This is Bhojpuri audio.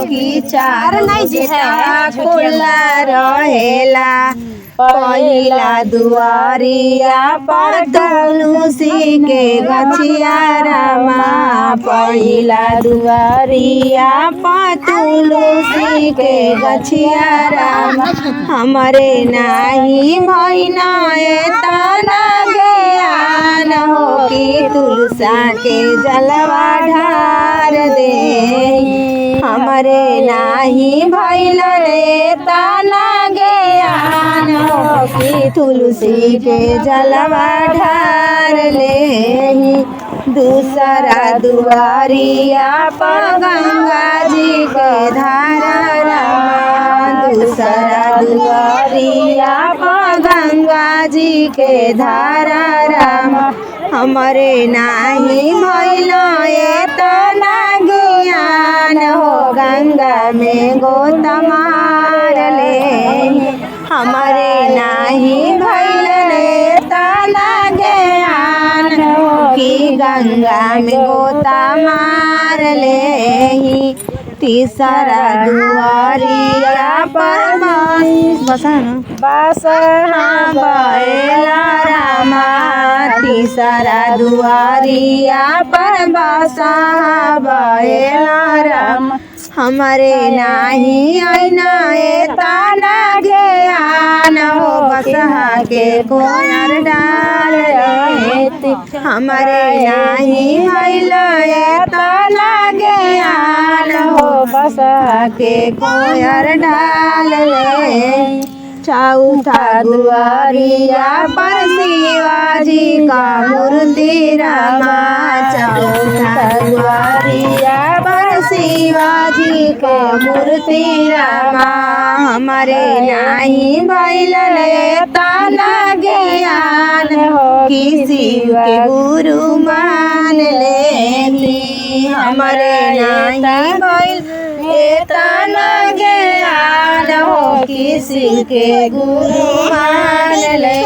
कि चार खुला रहेला पहिला दुआरिया पर तुलसी के गछिया रामा पहिला दुआरिया पर तुलसी के गछिया रामा हमरे नाही भइना तना ज्ञान हो कि तुलसा के जलवा ढार दे हमरे नाही भइल रे तना ज्ञान हो कि तुलसी के जलवा ढार ले दूसरा दुआरिया पर गंगा जी के धारा रामा दूसरा दुआरिया पर गंगा जी के धारा रामा हमरे नाही भइल तना ज्ञान हो गंगा में गोता मार ले हमरे नाही भइल तना ज्ञान हो कि गंगा में गोता मार ले तीसरा दुआरिया पर बसहा बैला रामा तीसरा दुआरिया पर बसहा बैला रामा हमरे नाही आईना तना ज्ञान हो बसहा के कोयर डाल हमरे नाही भइल तना ज्ञान हो बसहा के कोयर डाल ले चौथा दुआरिया पर शिवाजी का मूर्ति रामा चौथा दुआरिया पर शिवाजी का मूर्ति रामा हमारे नाही भइल तना ज्ञान हो कि शिव के गुरु मान ले हमारे नाही भइल तना ज्ञान हो कि शिव के गुरु मान ले।